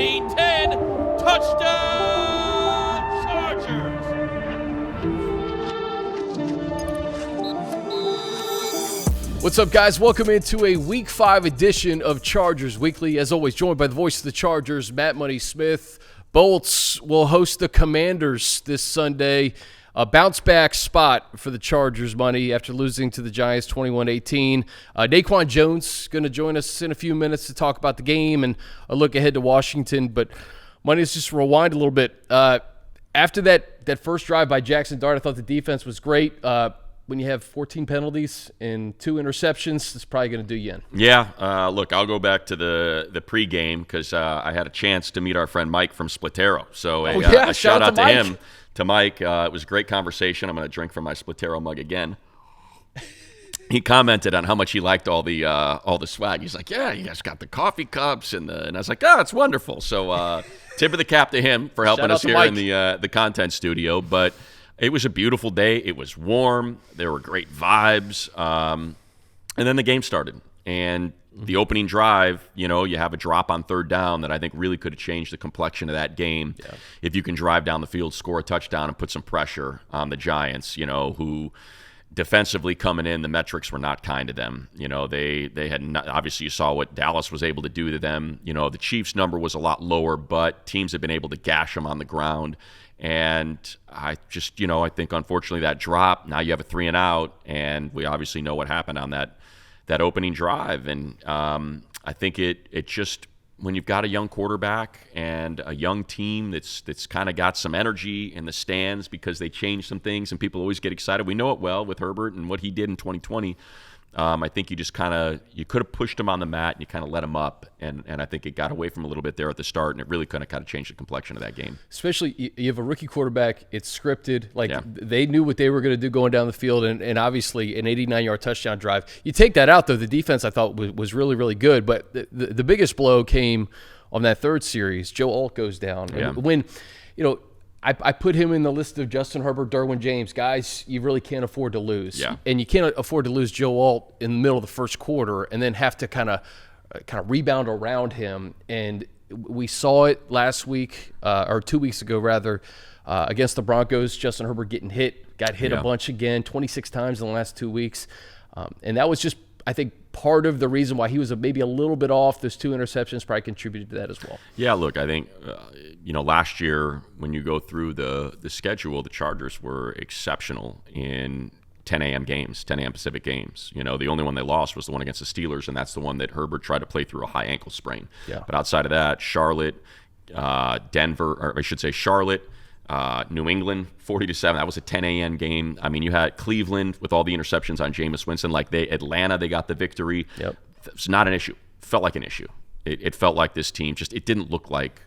14-10. Touchdown, Chargers! What's up, guys? Welcome into a Week 5 edition of Chargers Weekly. As always, joined by the voice of the Chargers, Matt Money Smith. Bolts will host the Commanders this Sunday. A bounce-back spot for the Chargers, Money, after losing to the Giants 21-18. Naquan Jones going to join us in a few minutes to talk about the game and a look ahead to Washington. But, Money, let's just rewind a little bit. After that first drive by Jackson Dart, I thought the defense was great. When you have 14 penalties and 2 interceptions, it's probably going to do you in. Yeah, look, I'll go back to the pregame because I had a chance to meet our friend Mike from Splitero. So a shout out to him, to Mike. It was a great conversation. I'm going to drink from my Splitero mug again. He commented on how much he liked all the swag. He's like, yeah, you guys got the coffee cups, and I was like, oh, it's wonderful. So tip of the cap to him for helping us here in the content studio. But it was a beautiful day. It was warm. There were great vibes. And then the game started. And the opening drive, you have a drop on third down that I think really could have changed the complexion of that game. Yeah. If you can drive down the field, score a touchdown, and put some pressure on the Giants, who defensively coming in, the metrics were not kind to them. They had not, obviously you saw what Dallas was able to do to them. The Chiefs' number was a lot lower, but teams have been able to gash them on the ground. And I just, I think unfortunately that drop, now you have a 3-and-out, and we obviously know what happened on that opening drive. And I think it just, when you've got a young quarterback and a young team that's kind of got some energy in the stands because they changed some things and people always get excited. We know it well with Herbert and what he did in 2020. I think you just you could have pushed him on the mat and you kind of let him up. And I think it got away from a little bit there at the start, and it really kind of changed the complexion of that game. Especially, you have a rookie quarterback. It's scripted. They knew what they were going to do going down the field, and obviously an 89-yard touchdown drive. You take that out, though, the defense I thought was really, really good. But the biggest blow came on that third series. Joe Alt goes down. Yeah. When, I put him in the list of Justin Herbert, Derwin James. Guys, you really can't afford to lose. Yeah. And you can't afford to lose Joe Alt in the middle of the first quarter and then have to kind of rebound around him. And we saw it last week, or 2 weeks ago, rather, against the Broncos. Justin Herbert got hit a bunch again, 26 times in the last 2 weeks. And that was just, I think, part of the reason why he was maybe a little bit off. Those 2 interceptions probably contributed to that as well. Yeah, look, I think, last year when you go through the schedule, the Chargers were exceptional in 10 a.m. games, 10 a.m. Pacific games. The only one they lost was the one against the Steelers, and that's the one that Herbert tried to play through a high ankle sprain. Yeah. But outside of that, Charlotte, Denver, or I should say Charlotte, New England, 40-7. That was a 10 a.m. game. I mean, you had Cleveland with all the interceptions on Jameis Winston. Atlanta, they got the victory. Yep. It's not an issue. Felt like an issue. It felt like this team it didn't look like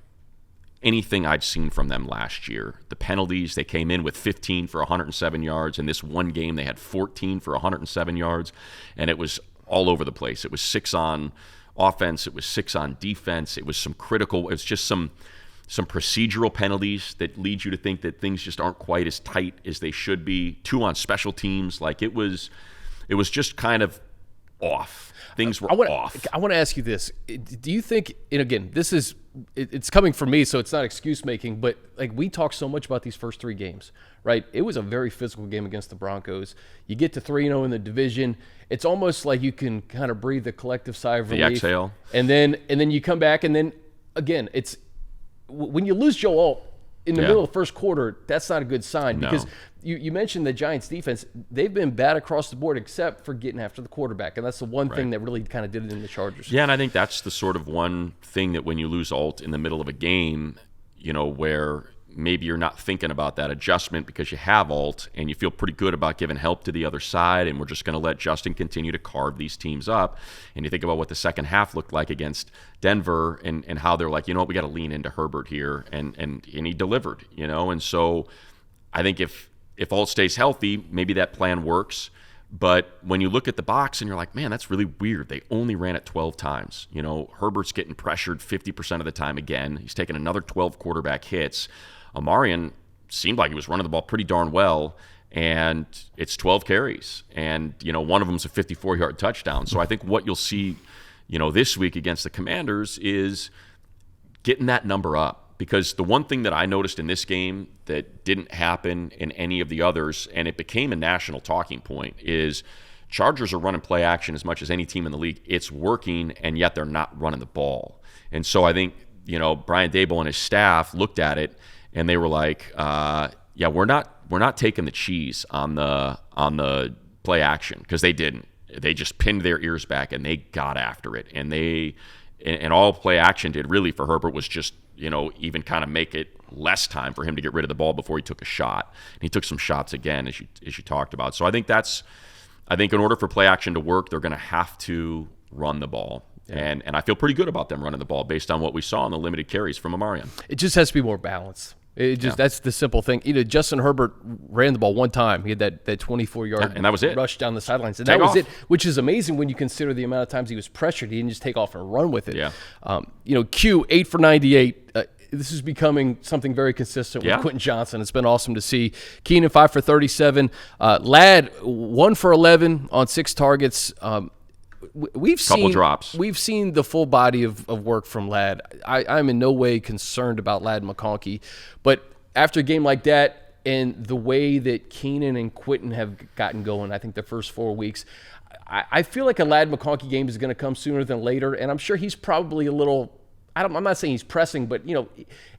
anything I'd seen from them last year. The penalties, they came in with 15 for 107 yards. In this one game, they had 14 for 107 yards. And it was all over the place. It was 6 on offense. It was 6 on defense. It was just some procedural penalties that lead you to think that things just aren't quite as tight as they should be. 2 on special teams. It was just kind of off. Things were off. I want to ask you this. Do you think, and again, it's coming from me, so it's not excuse making, but we talk so much about these first 3 games, right? It was a very physical game against the Broncos. You get to 3-0 in the division. It's almost like you can kind of breathe a collective sigh of relief. The exhale. And then you come back, and then again, it's when you lose Joe Alt in the middle of the first quarter, that's not a good sign. No. Because you mentioned the Giants defense. They've been bad across the board except for getting after the quarterback, and that's the one thing that really kind of did it in the Chargers. Yeah, and I think that's the sort of one thing that when you lose Alt in the middle of a game, where maybe you're not thinking about that adjustment because you have Alt and you feel pretty good about giving help to the other side, and we're just going to let Justin continue to carve these teams up. And you think about what the second half looked like against Denver and how they're like, we got to lean into Herbert here, and he delivered, and so I think if Alt stays healthy, maybe that plan works. But when you look at the box and you're like, man, that's really weird. They only ran it 12 times. Herbert's getting pressured 50% of the time again. He's taking another 12 quarterback hits. Amarian seemed like he was running the ball pretty darn well, and it's 12 carries. And, one of them's a 54-yard touchdown. So I think what you'll see, this week against the Commanders is getting that number up. Because the one thing that I noticed in this game that didn't happen in any of the others, and it became a national talking point, is Chargers are running play action as much as any team in the league. It's working, and yet they're not running the ball. And so I think, Brian Daboll and his staff looked at it, and they were like, yeah, we're not taking the cheese on the play action, because they didn't. They just pinned their ears back, and they got after it. And all play action did really for Herbert was just, even kind of make it less time for him to get rid of the ball before he took a shot. And he took some shots again, as you talked about. So I think in order for play action to work, they're going to have to run the ball. Yeah. And I feel pretty good about them running the ball based on what we saw in the limited carries from Amarian. It just has to be more balanced. That's the simple thing. Justin Herbert ran the ball one time. He had that 24-yard and that was it. Rush down the sidelines. And that was it, which is amazing when you consider the amount of times he was pressured. He didn't just take off and run with it. Yeah. Q, 8 for 98. This is becoming something very consistent with Quentin Johnson. It's been awesome to see. Keenan, 5 for 37. Ladd, 1 for 11 on 6 targets. We've seen drops. We've seen the full body of work from Ladd. I'm in no way concerned about Ladd McConkey, but after a game like that and the way that Keenan and Quentin have gotten going, I think the first 4 weeks, I feel like a Ladd McConkey game is going to come sooner than later, and I'm sure he's probably a little. I'm not saying he's pressing, but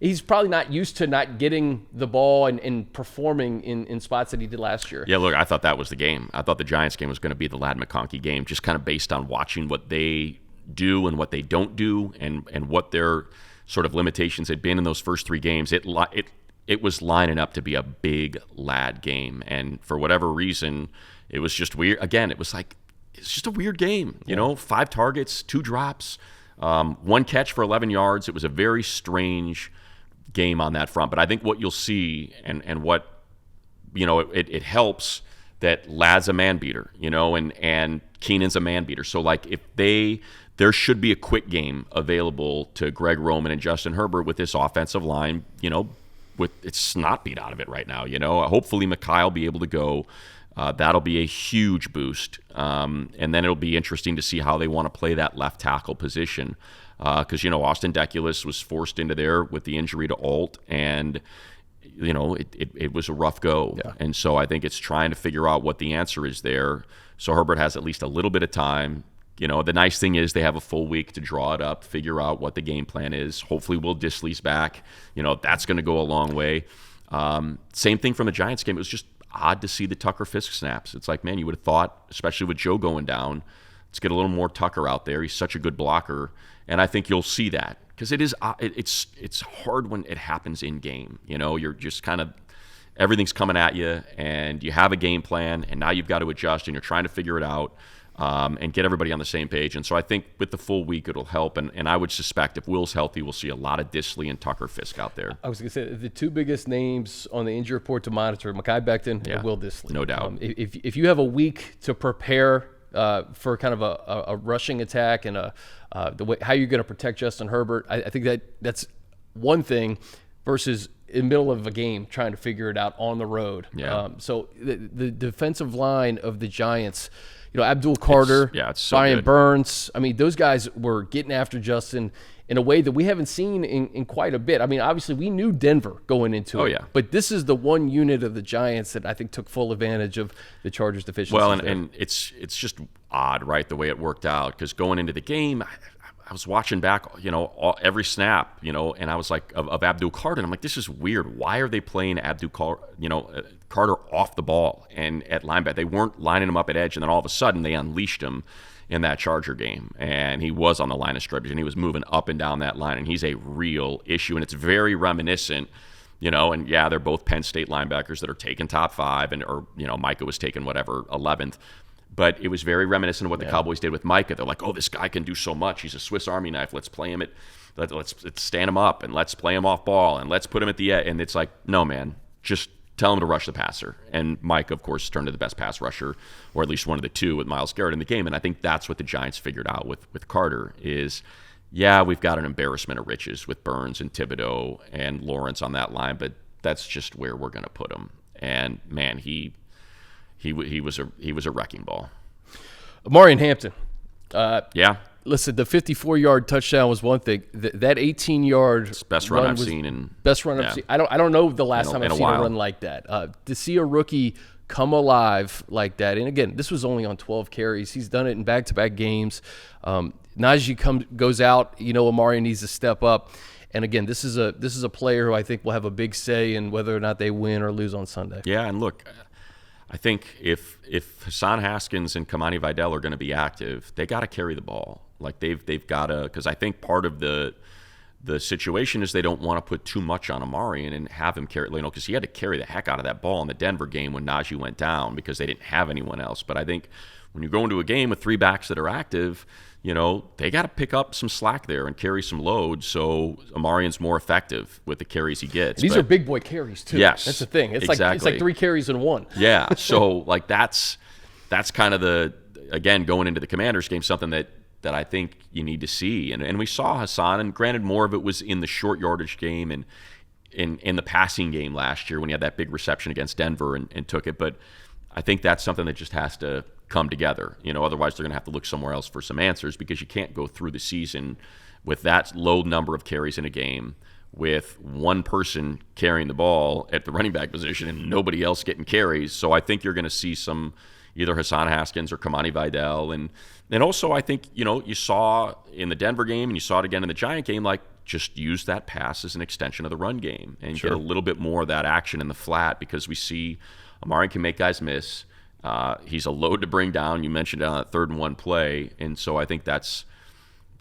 he's probably not used to not getting the ball and performing in spots that he did last year. Yeah, look, I thought that was the game. I thought the Giants game was going to be the Ladd McConkey game, just kind of based on watching what they do and what they don't do, and what their sort of limitations had been in those first 3 games. It was lining up to be a big Ladd game, and for whatever reason, it was just weird. Again, it's just a weird game. 5 targets, 2 drops. 1 catch for 11 yards. It was a very strange game on that front. But I think what you'll see and what, it helps that Ladd's a man beater, and Keenan's a man beater. So, like, there should be a quick game available to Greg Roman and Justin Herbert with this offensive line, with its snot beat out of it right now. Hopefully Mekhi will be able to go. That'll be a huge boost. And then it'll be interesting to see how they want to play that left tackle position. Because, Austin Deculus was forced into there with the injury to Alt, and, it was a rough go. Yeah. And so I think it's trying to figure out what the answer is there. So Herbert has at least a little bit of time. The nice thing is they have a full week to draw it up, figure out what the game plan is. Hopefully Will Dissly's back. That's going to go a long way. Same thing from the Giants game. It was just odd to see the Tucker Fisk snaps. It's like, man, you would have thought, especially with Joe going down, let's get a little more Tucker out there. He's such a good blocker, and I think you'll see that because it's hard when it happens in game. You're just kind of everything's coming at you, and you have a game plan, and now you've got to adjust, and you're trying to figure it out. And get everybody on the same page. And so I think with the full week, it'll help. And I would suspect if Will's healthy, we'll see a lot of Dissly and Tucker Fisk out there. I was going to say the 2 biggest names on the injury report to monitor, Mekhi Becton and Will Dissly. No doubt. If you have a week to prepare for kind of a rushing attack and the way how you're going to protect Justin Herbert, I think that's one thing versus in the middle of a game trying to figure it out on the road. Yeah. So the defensive line of the Giants – Abdul Carter, it's so Brian good. Burns. I mean, those guys were getting after Justin in a way that we haven't seen in quite a bit. I mean, obviously, we knew Denver going into it. Oh, yeah. But this is the one unit of the Giants that I think took full advantage of the Chargers' deficiencies. Well, and it's just odd, right, the way it worked out. Because going into the game, I was watching back, every snap, and I was like, of Abdul Carter. And I'm like, this is weird. Why are they playing Abdul Carter off the ball and at linebacker? They weren't lining him up at edge, and then all of a sudden they unleashed him in that Charger game. And he was on the line of scrimmage, and he was moving up and down that line, and he's a real issue. And it's very reminiscent, and yeah, they're both Penn State linebackers that are taken top 5, or Micah was taken, 11th. But it was very reminiscent of what the Cowboys did with Micah. They're like, oh, this guy can do so much. He's a Swiss Army knife. Let's play him let's stand him up, and let's play him off ball, and let's put him at the edge. And it's like, no, man, just tell him to rush the passer. And Mike, of course, turned to the best pass rusher, or at least one of the 2 with Myles Garrett in the game. And I think that's what the Giants figured out with Carter is, we've got an embarrassment of riches with Burns and Thibodeau and Lawrence on that line, but that's just where we're going to put him. And, man, he was a wrecking ball. Amarian Hampton. Listen, the 54-yard touchdown was one thing. That 18-yard best run I've seen I've seen. I don't know the last time I've seen a run like that. To see a rookie come alive like that, and again, this was only on 12 carries. He's done it in back-to-back games. Najee goes out. Amari needs to step up. And again, this is a player who I think will have a big say in whether or not they win or lose on Sunday. Yeah, and look, I think if Hassan Haskins and Kamani Vidal are going to be active, they got to carry the ball. Like they've got to, because I think part of the situation is they don't want to put too much on Amari and have him carry, because he had to carry the heck out of that ball in the Denver game when Najee went down because they didn't have anyone else. But I think when you go into a game with 3 backs that are active, they got to pick up some slack there and carry some load so Amarian's more effective with the carries he gets. These are big boy carries too. Yes, that's the thing. It's exactly. like 3 carries in one. Yeah, so that's kind of again going into the Commanders game, something that I think you need to see. And we saw Hassan, and granted more of it was in the short yardage game and in the passing game last year when he had that big reception against Denver and took it. But I think that's something that just has to come together. Otherwise they're going to have to look somewhere else for some answers, because you can't go through the season with that low number of carries in a game with one person carrying the ball at the running back position and nobody else getting carries. So I think you're going to see some either Hassan Haskins or Kamani Vidal. And also I think, you saw in the Denver game and you saw it again in the Giant game, like just use that pass as an extension of the run game and get a little bit more of that action in the flat, because we see Amari can make guys miss. He's a load to bring down. You mentioned it on that 3rd and 1 play. And so I think that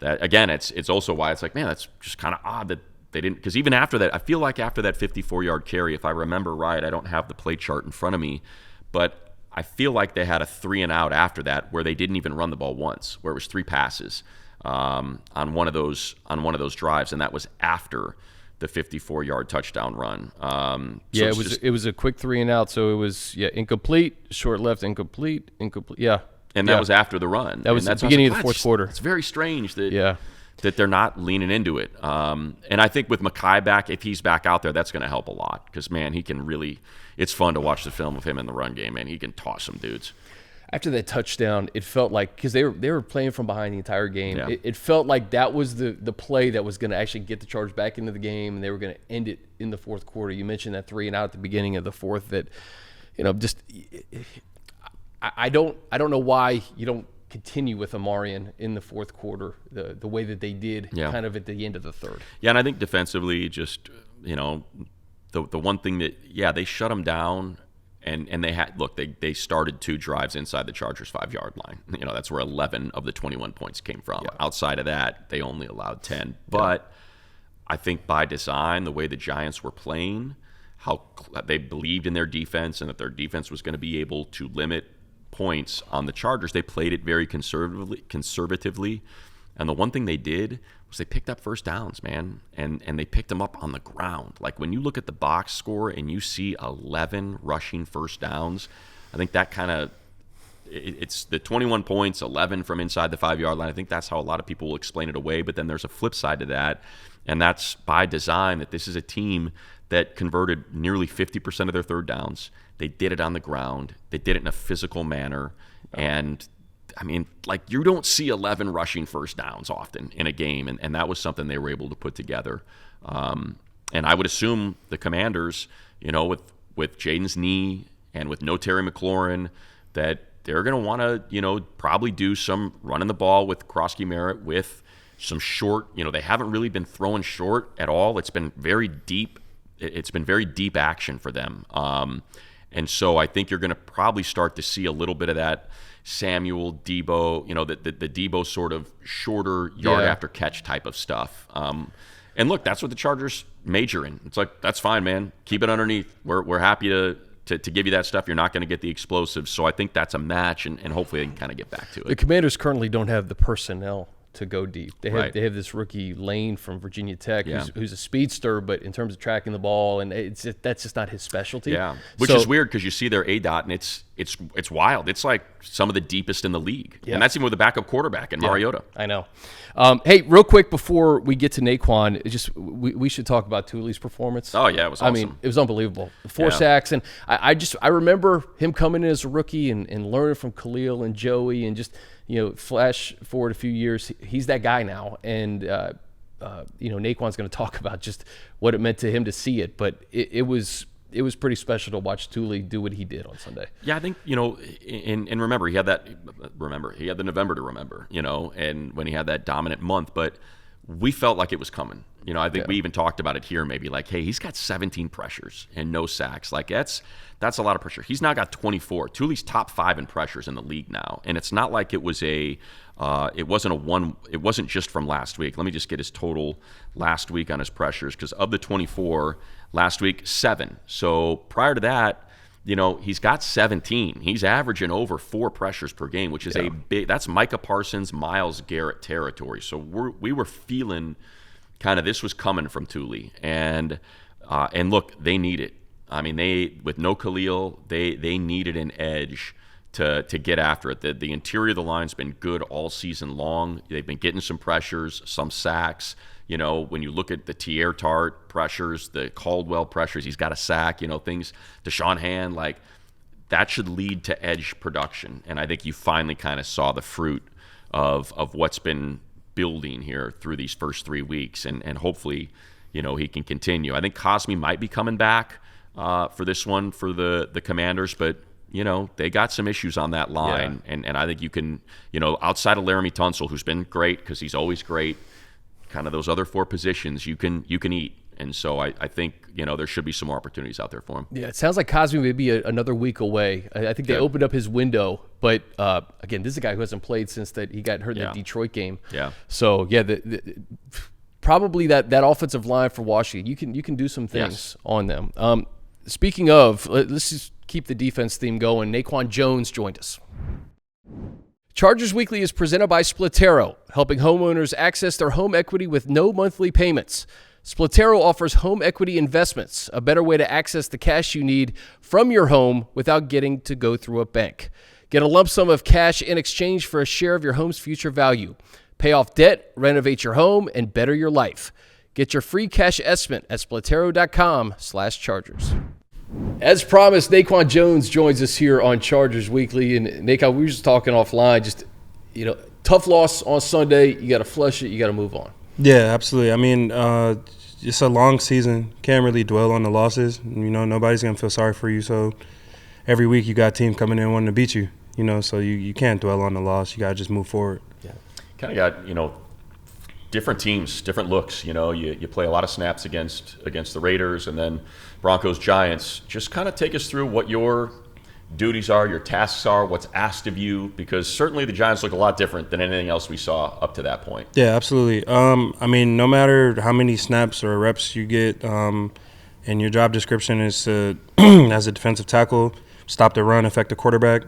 again, it's also why it's like, man, that's just kind of odd that they didn't, because even after that, I feel like after that 54-yard carry, if I remember right, I don't have the play chart in front of me, but I feel like they had a 3-and-out after that where they didn't even run the ball once, where it was 3 passes on one of those drives, and that was after the 54-yard touchdown run. It was a quick 3-and-out, so it was incomplete, short left, incomplete, yeah. And that was after the run. That was the beginning of the fourth quarter. It's very strange that they're not leaning into it. And I think with Mekhi back, if he's back out there, that's going to help a lot, because, man, he can really – it's fun to watch the film of him in the run game, man. He can toss some dudes. After that touchdown, it felt like, because they were playing from behind the entire game, it felt like that was the play that was going to actually get the Chargers back into the game, and they were going to end it in the fourth quarter. You mentioned that 3-and-out at the beginning of the fourth that, just I don't know why you don't continue with Amarian in the fourth quarter the way that they did kind of at the end of the third. Yeah, and I think defensively, just, the one thing that, they shut them down. And they had, look, they started 2 drives inside the Chargers' 5-yard line. That's where 11 of the 21 points came from. Yeah. Outside of that, they only allowed 10. But I think by design, the way the Giants were playing, how they believed in their defense and that their defense was going to be able to limit points on the Chargers, they played it very conservatively. And the one thing they did was they picked up first downs, man, and they picked them up on the ground. Like when you look at the box score and you see 11 rushing first downs, I think that kind of it's the 21 points, 11 from inside the 5-yard line. I think that's how a lot of people will explain it away. But then there's a flip side to that, and that's by design, that this is a team that converted nearly 50% of their third downs. They did it on the ground. They did it in a physical manner, and I mean, like, you don't see 11 rushing first downs often in a game, and that was something they were able to put together. And I would assume the Commanders, with Jayden's knee and with no Terry McLaurin, that they're going to want to, probably do some running the ball with Krosky Merritt, with some short, they haven't really been throwing short at all. It's been very deep. It's been very deep action for them. And so I think you're going to probably start to see a little bit of that Samuel, Debo, the Debo sort of shorter yard after catch type of stuff. And look, that's what the Chargers major in. It's like, that's fine, man. Keep it underneath. We're happy to give you that stuff. You're not going to get the explosives. So I think that's a match, and hopefully they can kind of get back to it. The Commanders currently don't have the personnel to go deep. They have this rookie Lane from Virginia Tech who's a speedster, but in terms of tracking the ball, and that's just not his specialty. Yeah, which is weird because you see their ADOT, and it's wild. It's like some of the deepest in the league, and that's even with a backup quarterback in Mariota. I know. Hey, real quick before we get to Naquan, we should talk about Tuli's performance. Oh yeah, it was awesome. I mean, it was unbelievable. 4 sacks, and I remember him coming in as a rookie and learning from Khalil and Joey, and just flash forward a few years, he's that guy now, and Naquan's going to talk about just what it meant to him to see it, but it was pretty special to watch Tuli do what he did on Sunday. Yeah, I think, and remember, he had the November to remember, and when he had that dominant month, but we felt like it was coming. I think we even talked about it here maybe, like, hey, he's got 17 pressures and no sacks. Like, that's a lot of pressure. He's now got 24. Tuli's top 5 in pressures in the league now, and it's not like it wasn't just from last week. Let me just get his total last week on his pressures, because of the 24, last week 7. So prior to that, he's got 17. He's averaging over 4 pressures per game, which is that's Micah Parsons, Myles Garrett territory. So we were feeling kind of this was coming from Tuli, and look, they need it. I mean, with no Khalil, they needed an edge to get after it. The interior of the line's been good all season long. They've been getting some pressures, some sacks. When you look at the Teair Tart pressures, the Caldwell pressures, he's got a sack, things, Deshaun Hand, like, that should lead to edge production. And I think you finally kind of saw the fruit of what's been building here through these first 3 weeks. And hopefully, he can continue. I think Cosme might be coming back for this one for the Commanders, but they got some issues on that line. Yeah. And I think you can, outside of Laramie Tunsil, who's been great because he's always great, kind of those other 4 positions you can eat. And so I think, there should be some more opportunities out there for him. Yeah, it sounds like Cosme may be another week away. I think they opened up his window. But, again, this is a guy who hasn't played since he got hurt in the Detroit game. Yeah. So, probably that offensive line for Washington, you can do some things on them. Speaking of, let's just keep the defense theme going. Naquan Jones joined us. Chargers Weekly is presented by Splitero, helping homeowners access their home equity with no monthly payments. Splitero offers home equity investments, a better way to access the cash you need from your home without getting to go through a bank. Get a lump sum of cash in exchange for a share of your home's future value. Pay off debt, renovate your home, and better your life. Get your free cash estimate at splitero.com/Chargers. As promised, Naquan Jones joins us here on Chargers Weekly. And Naquan, we were just talking offline, tough loss on Sunday. You got to flush it. You got to move on. Yeah, absolutely. I mean, it's a long season. Can't really dwell on the losses. Nobody's going to feel sorry for you. So every week you got a team coming in wanting to beat you, so you can't dwell on the loss. You got to just move forward. Yeah. Kind of got, different teams, different looks. You play a lot of snaps against the Raiders, and then Broncos, Giants. Just kind of take us through what your duties are, your tasks are, what's asked of you, because certainly the Giants look a lot different than anything else we saw up to that point. Yeah, absolutely. I mean, no matter how many snaps or reps you get, and your job description is to, as a defensive tackle, stop the run, affect the quarterback.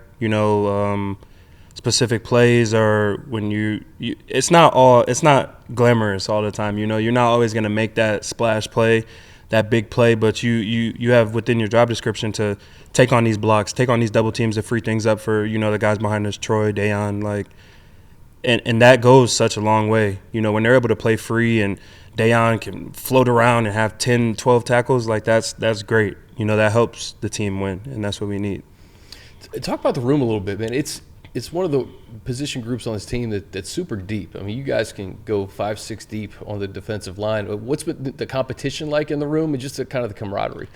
Specific plays are when it's not glamorous all the time. You're not always going to make that splash play, that big play, but you have within your job description to take on these blocks, take on these double teams to free things up for, the guys behind us, Troy, Dayon, and that goes such a long way. When they're able to play free and Dayon can float around and have 10, 12 tackles, that's great. That helps the team win, and that's what we need. Talk about the room a little bit, man. It's one of the position groups on this team that's super deep. I mean, you guys can go 5-6 deep on the defensive line. What's the competition like in the room, and just kind of the camaraderie?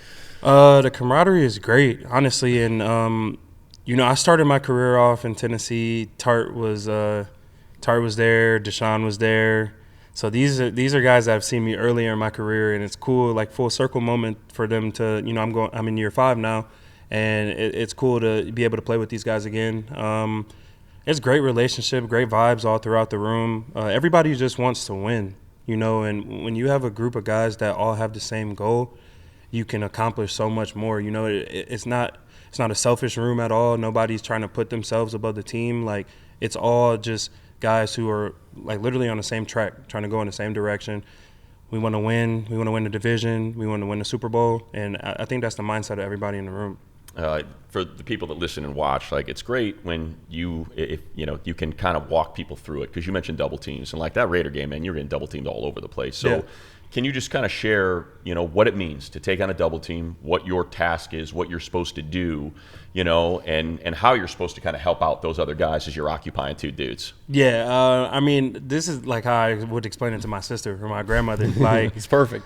The camaraderie is great, honestly. And I started my career off in Tennessee. Tart was there. Deshaun was there. So these are guys that have seen me earlier in my career, and it's cool, like full circle moment for them to. I'm in year 5 now. And it's cool to be able to play with these guys again. It's great relationship, great vibes all throughout the room. Everybody just wants to win, and when you have a group of guys that all have the same goal, you can accomplish so much more. It's not a selfish room at all. Nobody's trying to put themselves above the team. Like, it's all just guys who are literally on the same track, trying to go in the same direction. We want to win. We want to win the division. We want to win the Super Bowl. And I think that's the mindset of everybody in the room. for the people that listen and watch, like it's great when you can kind of walk people through it, because you mentioned double teams, and like that Raider game, man, you're getting double teamed all over the place. So can you just kind of share, what it means to take on a double team, what your task is, what you're supposed to do, and how you're supposed to kind of help out those other guys as you're occupying two dudes? Yeah, I mean, this is like how I would explain it to my sister or my grandmother. Like, it's perfect.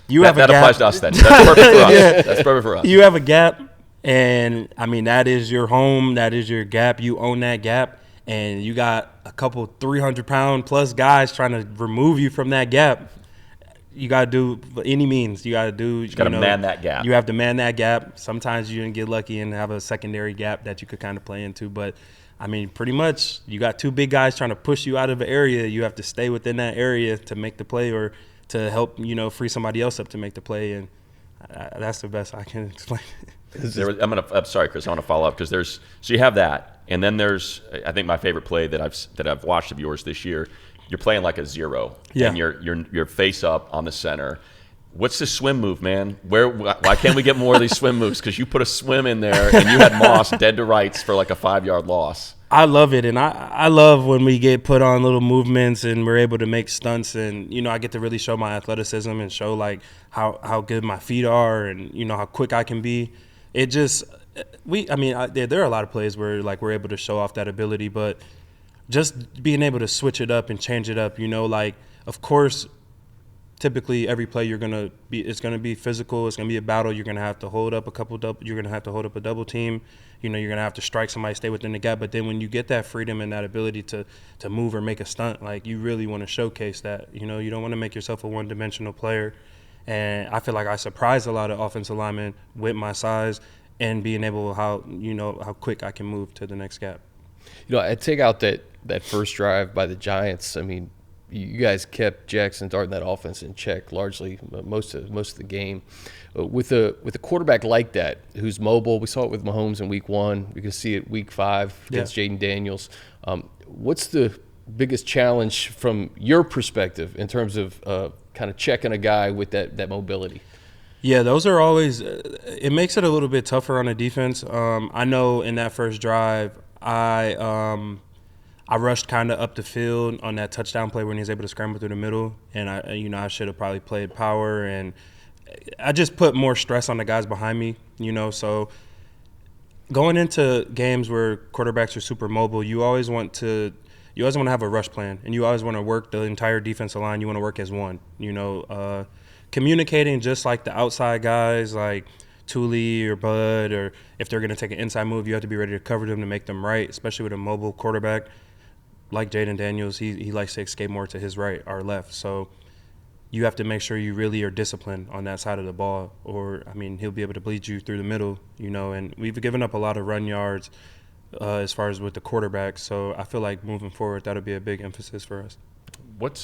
That applies to us then. That's perfect for us. Yeah. That's perfect for us. You have a gap, and I mean, that is your home. That is your gap. You own that gap, and you got a couple 300-pound plus guys trying to remove you from that gap. You got to do any means. You got to do. You got to man that gap. You have to man that gap. Sometimes you can get lucky and have a secondary gap that you could kind of play into. But, I mean, pretty much you got two big guys trying to push you out of an area. You have to stay within that area to make the play, or to help, free somebody else up to make the play. And that's the best I can explain it. I'm sorry, Chris. I want to follow up, because so you have that, and then there's, I think, my favorite play that I've watched of yours this year. You're playing like a zero, and you're face up on the center. What's the swim move, man? Why can't we get more of these swim moves? Because you put a swim in there, and you had Moss dead to rights for like a 5-yard loss. I love it, and I love when we get put on little movements and we're able to make stunts, and I get to really show my athleticism and show like how good my feet are, and how quick I can be. It just there are a lot of plays where like we're able to show off that ability, but just being able to switch it up and change it up, like, of course, typically every play it's gonna be physical. It's gonna be a battle. You're gonna have to hold up you're gonna have to hold up a double team. You're gonna have to strike somebody, stay within the gap. But then when you get that freedom and that ability to move or make a stunt, like, you really want to showcase that. You don't want to make yourself a one-dimensional player. And I feel like I surprised a lot of offensive linemen with my size and being able how quick I can move to the next gap. I take out that first drive by the Giants. I mean, you guys kept Jackson Dart and that offense in check largely most of the game. With a quarterback like that, who's mobile, we saw it with Mahomes in week 1. We can see it week 5 against Jayden Daniels. What's the biggest challenge from your perspective in terms of kind of checking a guy with that mobility? Yeah, those are always it makes it a little bit tougher on the defense. I know in that first drive, I rushed kind of up the field on that touchdown play when he was able to scramble through the middle, and I should have probably played power, and I just put more stress on the guys behind me, So going into games where quarterbacks are super mobile, you always want to have a rush plan, and you always want to work the entire defensive line. You want to work as one, communicating just like the outside guys, like Tuli or Bud, or if they're going to take an inside move, you have to be ready to cover them to make them right, especially with a mobile quarterback like Jayden Daniels. He likes to escape more to his right or left. So you have to make sure you really are disciplined on that side of the ball, or, he'll be able to bleed you through the middle, and we've given up a lot of run yards as far as with the quarterback. So I feel like moving forward, that'll be a big emphasis for us. What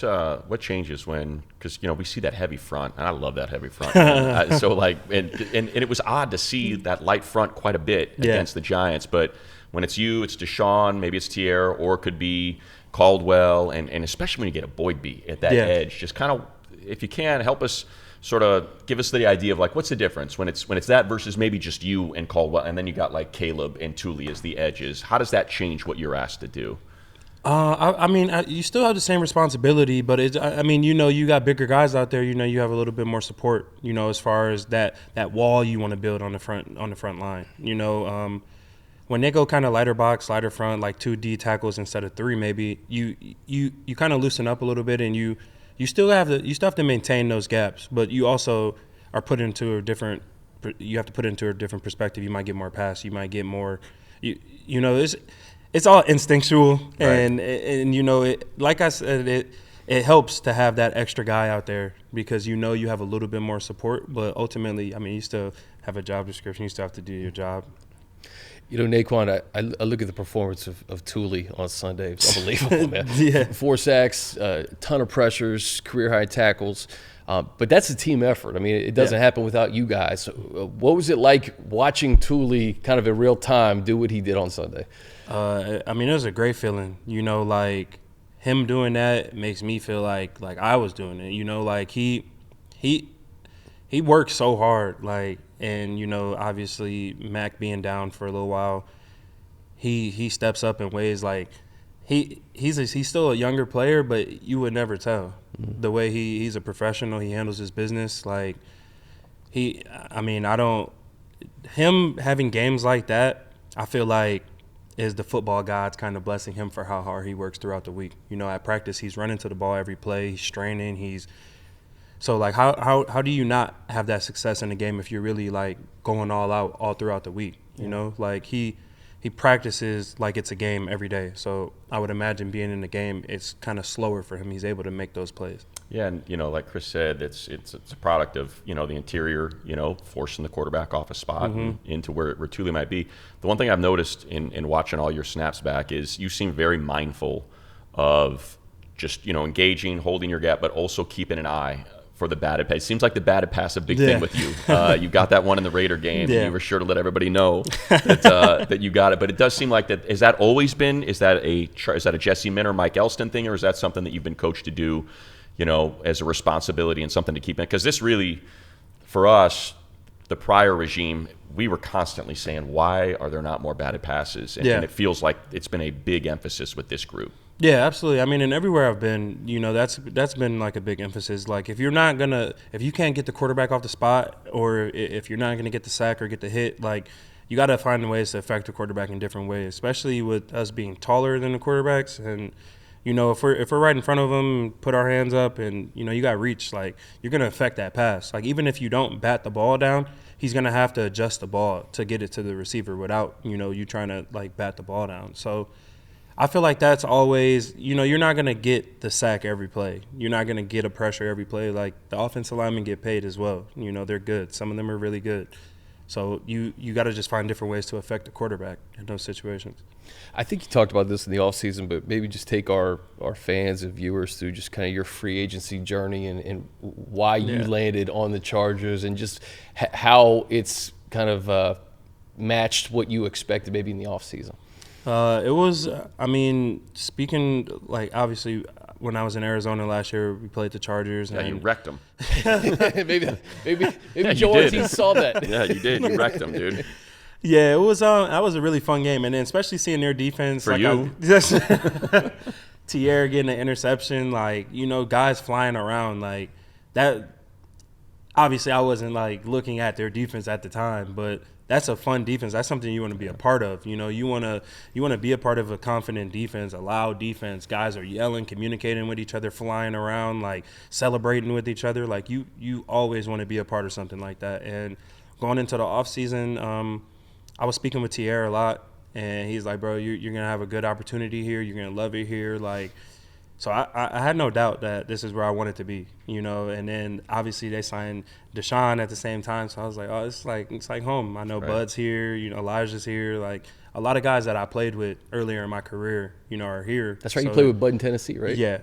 changes because we see that heavy front, and I love that heavy front. So like, and it was odd to see that light front quite a bit against the Giants. But when it's you, it's Deshaun, maybe it's Teair, or it could be Caldwell, and especially when you get a Boyd beat at that edge, just kind of, if you can, help us sort of give us the idea of like what's the difference when it's that versus maybe just you and Caldwell, and then you got like Caleb and Tuli as the edges. How does that change what you're asked to do? You still have the same responsibility, but you got bigger guys out there. You have a little bit more support. As far as that wall you want to build on the front line. When they go kind of lighter box, lighter front, like 2 D tackles instead of 3, maybe you kind of loosen up a little bit, and you still have to maintain those gaps, but you also are put into a different. You have to put it into a different perspective. You might get more pass. You might get more. It's all instinctual, right. and like I said, it helps to have that extra guy out there because you have a little bit more support. But ultimately, you still have a job description. You still have to do your job. Naquan, I look at the performance of Tuli on Sunday. It's unbelievable, man. 4 sacks, ton of pressures, career-high tackles. But that's a team effort. It doesn't happen without you guys. What was it like watching Tuli kind of in real time do what he did on Sunday? It was a great feeling. Like him doing that makes me feel like I was doing it. Like he worked so hard. Like and, you know, obviously Mac being down for a little while, he steps up in ways like he's still a younger player, but you would never tell. Mm-hmm. The way he's a professional, he handles his business. Like, him having games like that, I feel like is the football gods kind of blessing him for how hard he works throughout the week. You know, at practice, he's running to the ball every play, he's straining, so, like, how do you not have that success in the game if you're really, like, going all out all throughout the week, you know? Like, he practices like it's a game every day. So I would imagine being in the game, it's kind of slower for him. He's able to make those plays. Yeah, and, you know, like Chris said, it's a product of, you know, the interior, you know, forcing the quarterback off a spot and into where Tuli might be. The one thing I've noticed in watching all your snaps back is you seem very mindful of just, you know, engaging, holding your gap, but also keeping an eye for the batted pass. It seems like the batted pass a big thing with you. You got that one in the Raider game. Yeah. You were sure to let everybody know that you got it. But it does seem like that. Has that always been? Is that a Jesse Minter, Mike Elston thing, or is that something that you've been coached to do, you know, as a responsibility and something to keep in? Because this really, for us, the prior regime, we were constantly saying, why are there not more batted passes? And it feels like it's been a big emphasis with this group. Yeah, absolutely. I mean, and everywhere I've been, you know, that's been like a big emphasis. Like, if you can't get the quarterback off the spot, or if you're not gonna get the sack or get the hit, like, you got to find ways to affect the quarterback in different ways, especially with us being taller than the quarterbacks. And, you know, if we're right in front of them, put our hands up, and, you know, you got reach, like, you're gonna affect that pass. Like, even if you don't bat the ball down, he's gonna have to adjust the ball to get it to the receiver without, you know, you trying to, like, bat the ball down. So I feel like that's always, you know, you're not going to get the sack every play. You're not going to get a pressure every play. Like, the offensive linemen get paid as well. You know, they're good. Some of them are really good. So you got to just find different ways to affect the quarterback in those situations. I think you talked about this in the offseason, but maybe just take our fans and viewers through just kind of your free agency journey and why you landed on the Chargers, and just how it's kind of matched what you expected maybe in the offseason. It was, I mean, speaking, like, obviously, when I was in Arizona last year, we played the Chargers. Yeah, and you wrecked them. maybe Joel T saw that. Yeah, you did. You wrecked them, dude. Yeah, it was. That was a really fun game, and then especially seeing their defense. For like you, Teair getting an interception, like, you know, guys flying around like that. Obviously, I wasn't, like, looking at their defense at the time, but that's a fun defense. That's something you want to be a part of. You know, you want to be a part of a confident defense, a loud defense. Guys are yelling, communicating with each other, flying around, like, celebrating with each other. Like, you always want to be a part of something like that. And going into the offseason, I was speaking with Teair a lot, and he's like, bro, you're going to have a good opportunity here. You're going to love it here. Like, so I had no doubt that this is where I wanted to be, you know. And then obviously they signed Deshaun at the same time, so I was like, oh, it's like home. I know Bud's here, you know, Elijah's here. Like, a lot of guys that I played with earlier in my career, you know, are here. That's right. So you played with Bud in Tennessee, right? Yeah.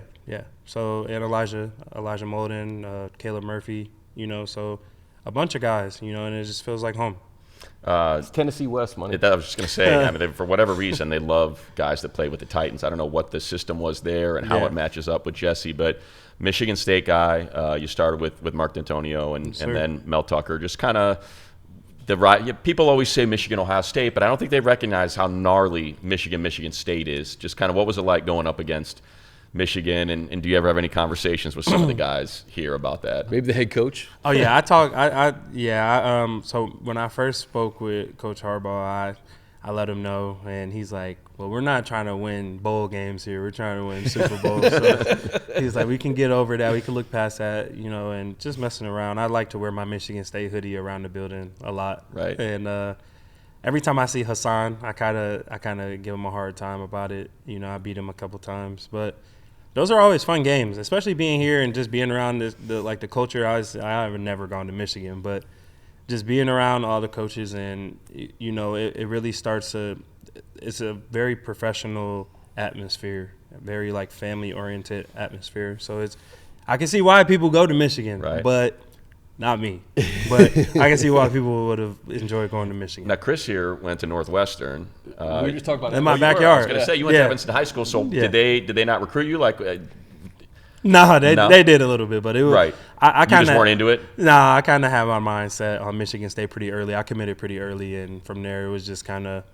So, and Elijah Molden, Caleb Murphy, you know, so a bunch of guys, you know, and it just feels like home. It's Tennessee West money. I was just going to say, I mean, for whatever reason, they love guys that play with the Titans. I don't know what the system was there and how it matches up with Jesse, but Michigan State guy, you started with Mark D'Antonio and then Mel Tucker. Just kind of people always say Michigan, Ohio State, but I don't think they recognize how gnarly Michigan State is. Just kind of what was it like going up against Michigan, and do you ever have any conversations with some of the guys here about that? Maybe the head coach? Oh, yeah, so when I first spoke with Coach Harbaugh, I let him know, and he's like, well, we're not trying to win bowl games here. We're trying to win Super Bowls. So he's like, we can get over that. We can look past that, you know, and just messing around. I like to wear my Michigan State hoodie around the building a lot. Right. And every time I see Hassan, I kind of give him a hard time about it. You know, I beat him a couple times, but those are always fun games, especially being here and just being around the culture. I have never gone to Michigan, but just being around all the coaches, and, you know, it really it's a very professional atmosphere, a very, like, family-oriented atmosphere. So I can see why people go to Michigan, but not me. But I can see why people would have enjoyed going to Michigan. Now, Chris here went to Northwestern. We just talked about in my backyard. I was going to say, you went to Evanston High School, so did they not recruit you? Like, No, they did a little bit, but it was right. I kind of just weren't into it. Nah, I kind of had my mindset on Michigan State pretty early. I committed pretty early, and from there it was just kind of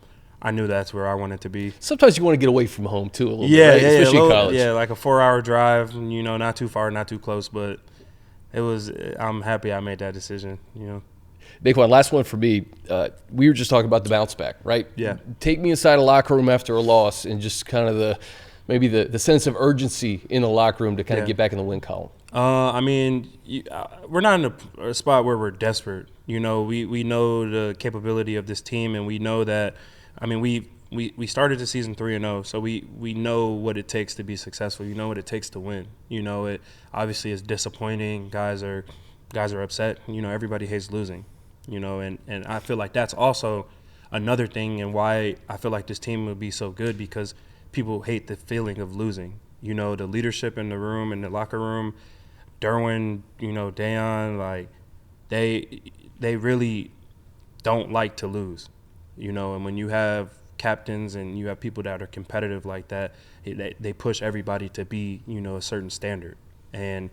I knew that's where I wanted to be. Sometimes you want to get away from home too a little bit, right? Especially in college. Yeah, like a 4-hour drive, not too far, not too close, but it was. I'm happy I made that decision. Naquan, last one for me. We were just talking about the bounce back, right? Yeah. Take me inside a locker room after a loss and just kind of maybe the sense of urgency in the locker room to kind of get back in the win column. We're not in a spot where we're desperate. We know the capability of this team, and we know that. We started the season 3-0, so we know what it takes to be successful. You know what it takes to win. It obviously is disappointing. Guys are upset. Everybody hates losing. And I feel like that's also another thing and why I feel like this team will be so good, because people hate the feeling of losing. The leadership in the room, in the locker room, Derwin, Dayon, like they really don't like to lose. And when you have captains and you have people that are competitive like that, they push everybody to be, a certain standard. And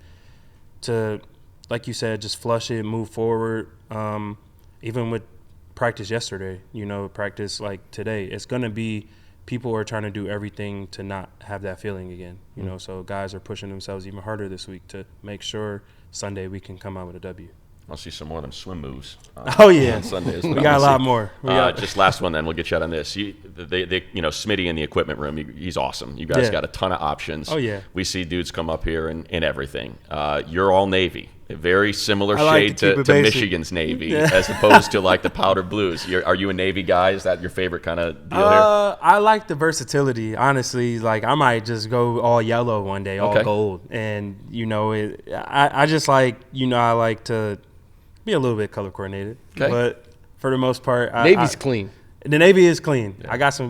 to, like you said, just flush it, move forward. Even with practice yesterday, practice like today, it's going to be people are trying to do everything to not have that feeling again. So guys are pushing themselves even harder this week to make sure Sunday we can come out with a W. I'll see some more of them swim moves. Oh yeah, on Sundays. We got a lot more. Just last one, then we'll get you out on this. Smitty in the equipment room, he's awesome. You guys got a ton of options. Oh yeah, we see dudes come up here and everything. You're all Navy, a very similar like shade to Michigan's Navy, as opposed to like the powder blues. Are you a Navy guy? Is that your favorite kind of deal here? I like the versatility. Honestly, like I might just go all yellow one day, all gold, and I just like I like to be a little bit color coordinated, but for the most part, Navy's clean. The Navy is clean. Yeah. I got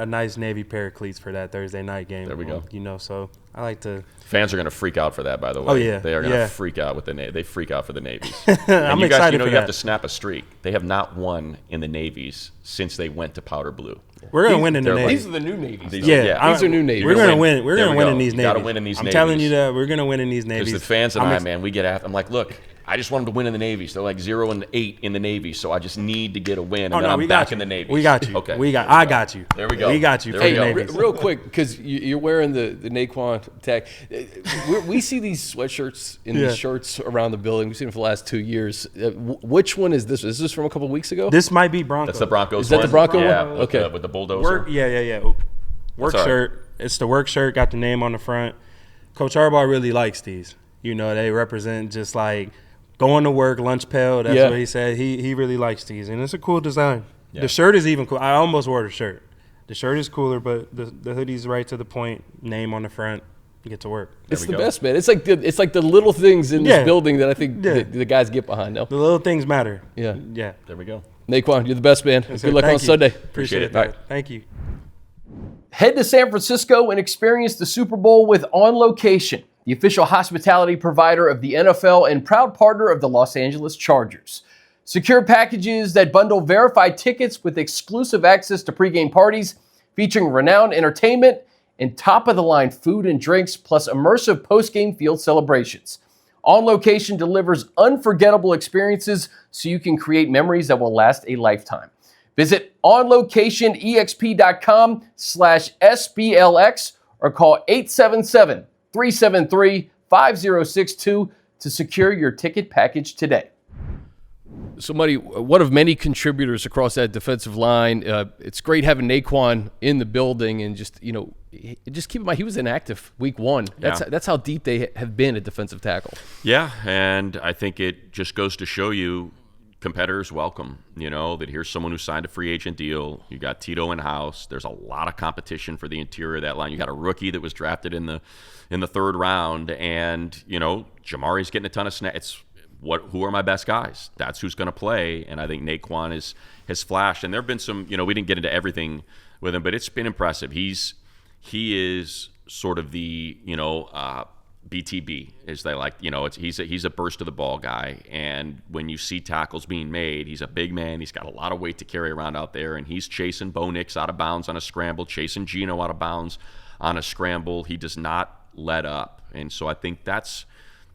a nice Navy pair of cleats for that Thursday night game. There we go. So I like to. Fans are going to freak out for that, by the way. Oh yeah, they are going to freak out with the Navy. They freak out for the Navies. I'm excited for that. You have to snap a streak. They have not won in the Navies since they went to powder blue. We're going to win in the Navies. These are the new Navies. These are new Navies. We're going to win. We're going to win in these Navies. You got to win in these Navies. I'm telling you that we're going to win in these Navies. Because the fans and we get after. I'm like, look, I just want them to win in the Navies. They're like 0-8 in the Navy, so I just need to get a win, and then I'm back in the Navies. We got you. Okay. I got you. There we go. We got you. There we go. Real quick, because you're wearing the Naquan tag. We see these sweatshirts and these shirts around the building. We've seen them for the last 2 years. Which one is this? Is this from a couple of weeks ago? This might be Broncos. That's the Broncos. Is that the Bronco one? one? Okay. With the bulldozer. Yeah. Work shirt. It's the work shirt. Got the name on the front. Coach Harbaugh really likes these. They represent just like going to work, lunch pail. That's what he said. He really likes these, and it's a cool design. Yeah. The shirt is even cool. I almost wore the shirt. The shirt is cooler, but the hoodie's right to the point. Name on the front. You get to work. It's the best, man. It's like the little things in this building that I think the guys get behind now. The little things matter. Yeah. There we go. Naquan, you're the best, man. Good luck on Sunday. Appreciate it. Right. Thank you. Head to San Francisco and experience the Super Bowl with On Location, the official hospitality provider of the NFL and proud partner of the Los Angeles Chargers. Secure packages that bundle verified tickets with exclusive access to pregame parties featuring renowned entertainment and top-of-the-line food and drinks, plus immersive postgame field celebrations. On Location delivers unforgettable experiences so you can create memories that will last a lifetime. Visit onlocationexp.com/SBLX or call 877-373-5062 to secure your ticket package today. So, Muddy, one of many contributors across that defensive line. It's great having Naquan in the building, and just keep in mind he was inactive week 1. That's how deep they have been at defensive tackle. Yeah, and I think it just goes to show you competitors welcome, that here's someone who signed a free agent deal. You got Tito in house. There's a lot of competition for the interior of that line. You got a rookie that was drafted in the 3rd round, and Jamari's getting a ton of snaps. Who are my best guys? That's who's going to play, and I think Naquan has flashed. And there have been some, we didn't get into everything with him, but it's been impressive. He is sort of the BTB, as they like. He's a burst of the ball guy, and when you see tackles being made, he's a big man. He's got a lot of weight to carry around out there, and he's chasing Bo Nix out of bounds on a scramble, chasing Geno out of bounds on a scramble. He does not let up. And so I think that's,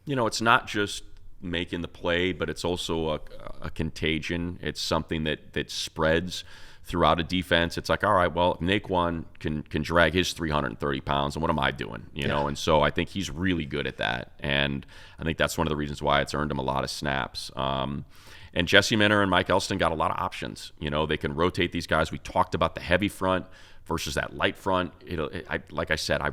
it's not just making the play, but it's also a contagion. It's something that spreads throughout a defense. It's like, all right, well, Naquan can drag his 330 pounds, and what am I doing? You know, and so I think he's really good at that, and I think that's one of the reasons why it's earned him a lot of snaps. And Jesse Minter and Mike Elston got a lot of options. They can rotate these guys. We talked about the heavy front versus that light front. Like I said, I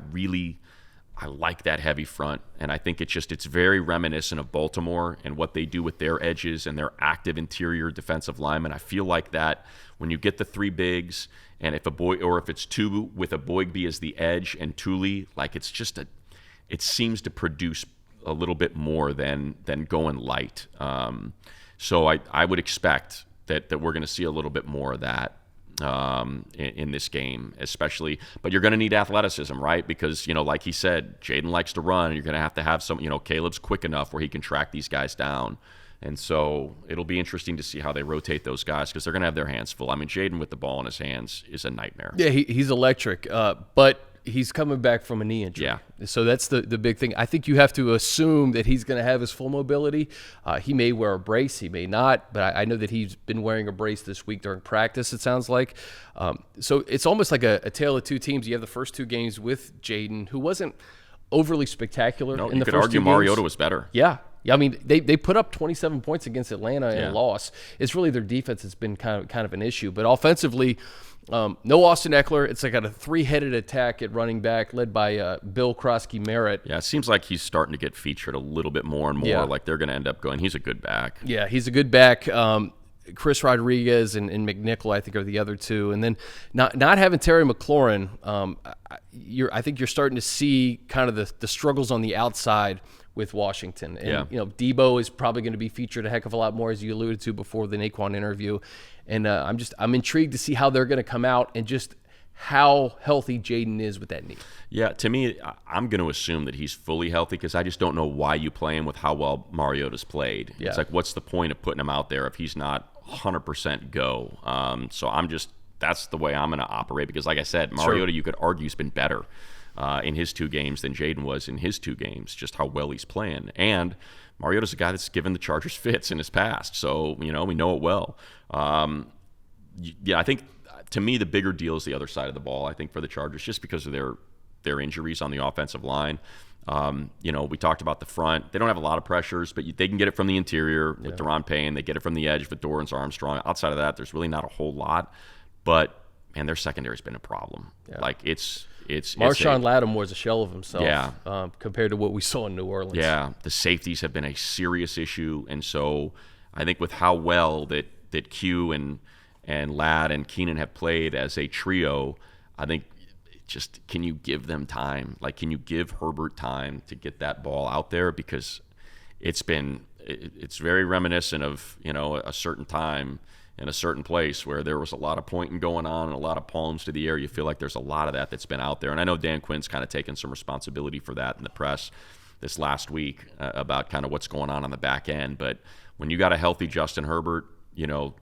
like that heavy front, and I think it's very reminiscent of Baltimore and what they do with their edges and their active interior defensive linemen. I feel like that when you get the three bigs, and if it's two with a Boygby as the edge and Tuli, like it seems to produce a little bit more than going light. So I would expect that we're going to see a little bit more of that in this game, especially. But you're going to need athleticism, right? Because, like he said, Jayden likes to run, and you're going to have some, Caleb's quick enough where he can track these guys down. And so it'll be interesting to see how they rotate those guys, because they're going to have their hands full. I mean, Jayden with the ball in his hands is a nightmare. Yeah, he's electric, but he's coming back from a knee injury. Yeah. So that's the big thing. I think you have to assume that he's going to have his full mobility. He may wear a brace, he may not, but I know that he's been wearing a brace this week during practice, it sounds like. So it's almost like a tale of two teams. You have the first two games with Jayden, who wasn't overly spectacular in the first 2 games. You could argue Mariota was better. Yeah. I mean, they put up 27 points against Atlanta in a loss. It's really their defense that's been kind of an issue. But offensively, no Austin Eckler. It's like a three-headed attack at running back led by Bill Krosky-Merritt. Yeah, it seems like he's starting to get featured a little bit more and more. Yeah. Like they're going to end up going, he's a good back. Yeah, he's a good back. Chris Rodriguez and McNichol, I think, are the other two. And then not having Terry McLaurin, I think you're starting to see kind of the struggles on the outside with Washington. And, Debo is probably going to be featured a heck of a lot more, as you alluded to before the Naquan interview. And I'm intrigued to see how they're going to come out and just how healthy Jayden is with that knee. Yeah, to me, I'm going to assume that he's fully healthy, because I just don't know why you play him with how well Mariota's played. Yeah. It's like, what's the point of putting him out there if he's not 100% go? So that's the way I'm going to operate, because like I said, Mariota, you could argue, has been better in his 2 games than Jayden was in his 2 games, just how well he's playing. And Mariota's a guy that's given the Chargers fits in his past, so we know it well. I think to me the bigger deal is the other side of the ball. I think for the Chargers, just because of their injuries on the offensive line. We talked about the front. They don't have a lot of pressures, but they can get it from the interior with Deron Payne. They get it from the edge with Dorrance Armstrong. Outside of that, there's really not a whole lot. But man, their secondary's been a problem. Yeah. Like it's Marshawn Lattimore was a shell of himself compared to what we saw in New Orleans. Yeah, the safeties have been a serious issue, and so I think with how well that Q and Ladd and Keenan have played as a trio, I think just, can you give them time? Like, can you give Herbert time to get that ball out there? Because it's very reminiscent of a certain time in a certain place where there was a lot of pointing going on and a lot of palms to the air. You feel like there's a lot of that's been out there. And I know Dan Quinn's kind of taken some responsibility for that in the press this last week about kind of what's going on the back end. But when you got a healthy Justin Herbert,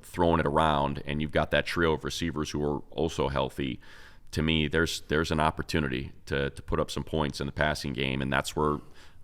throwing it around, and you've got that trio of receivers who are also healthy, to me, there's an opportunity to put up some points in the passing game, and that's where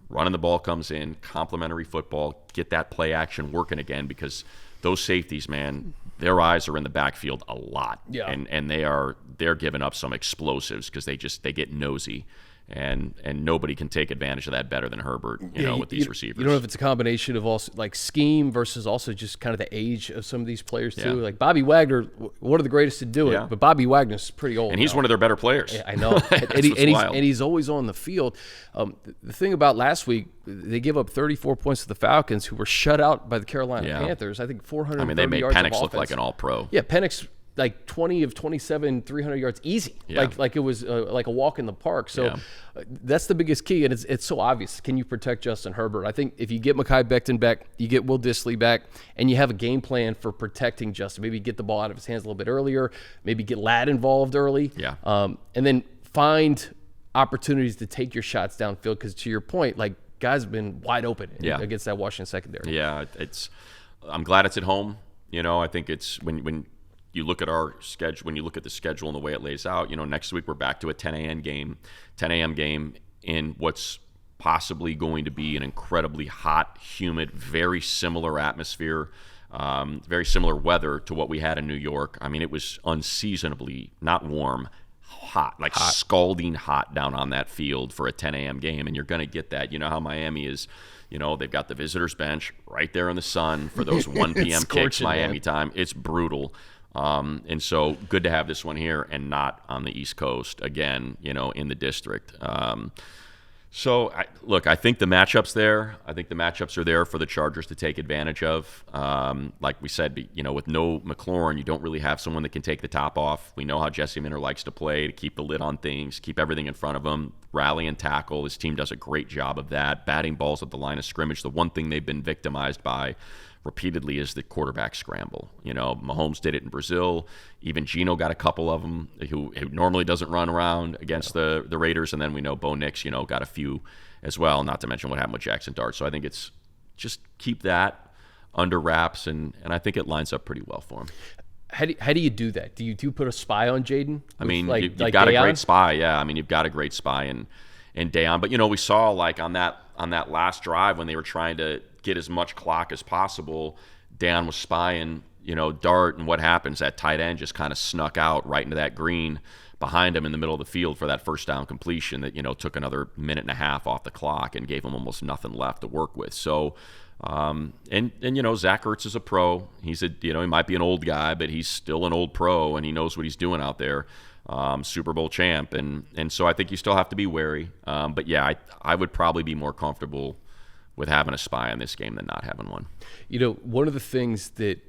running the ball comes in, complementary football, get that play action working again, because those safeties, man, their eyes are in the backfield a lot. Yeah. And they're giving up some explosives because they get nosy. And nobody can take advantage of that better than Herbert, with these receivers. You don't know if it's a combination of also like scheme versus also just kind of the age of some of these players too. Like Bobby Wagner, one of the greatest to do it, but Bobby Wagner's pretty old. And he's one of their better players. Yeah, I know. and he's always on the field. The thing about last week, they gave up 34 points to the Falcons, who were shut out by the Carolina Panthers. I think 430 yards. They made yards Penix look like an all-pro. Yeah, Penix, like 20 of 27, 300 yards easy. Yeah. Like it was like a walk in the park. So that's the biggest key, and it's so obvious. Can you protect Justin Herbert? I think if you get Mekhi Becton back, you get Will Dissly back, and you have a game plan for protecting Justin. Maybe get the ball out of his hands a little bit earlier. Maybe get Ladd involved early. Yeah. And then find opportunities to take your shots downfield, because to your point, like guys have been wide open against that Washington secondary. Yeah, I'm glad it's at home. I think it's when you look at our schedule, when you look at the schedule and the way it lays out, next week we're back to a 10 a.m. game in what's possibly going to be an incredibly hot, humid, very similar atmosphere, very similar weather to what we had in New York. I mean, it was unseasonably, not warm, hot, like scalding hot down on that field for a 10 a.m. game, and you're going to get that. You know how Miami is, they've got the visitors bench right there in the sun for those 1 p.m. kicks Miami time. It's brutal. And so good to have this one here and not on the East Coast again, in the district. I think the matchups there. I think the matchups are there for the Chargers to take advantage of. Like we said, with no McLaurin, you don't really have someone that can take the top off. We know how Jesse Minter likes to play, to keep the lid on things, keep everything in front of him, rally and tackle. His team does a great job of that. Batting balls at the line of scrimmage. The one thing they've been victimized by repeatedly is the quarterback scramble. Mahomes did it in Brazil. Even Geno got a couple of them who normally doesn't run around against the Raiders. And then we know Bo Nix, got a few as well, not to mention what happened with Jackson Dart. So I think it's just keep that under wraps, and I think it lines up pretty well for him. How do you do that? Do you put a spy on Jayden? I mean, you've got a great spy. Yeah, I mean, you've got a great spy in Deion. But, we saw like on that last drive when they were trying to get as much clock as possible, Deion was spying, Dart, and what happens? That tight end just kind of snuck out right into that green behind him in the middle of the field for that first down completion that, took another minute and a half off the clock and gave him almost nothing left to work with. So, and Zach Ertz is a pro. He's he might be an old guy, but he's still an old pro, and he knows what he's doing out there. Super Bowl champ, and so I think you still have to be wary. But yeah, I would probably be more comfortable with having a spy on this game than not having one. One of the things that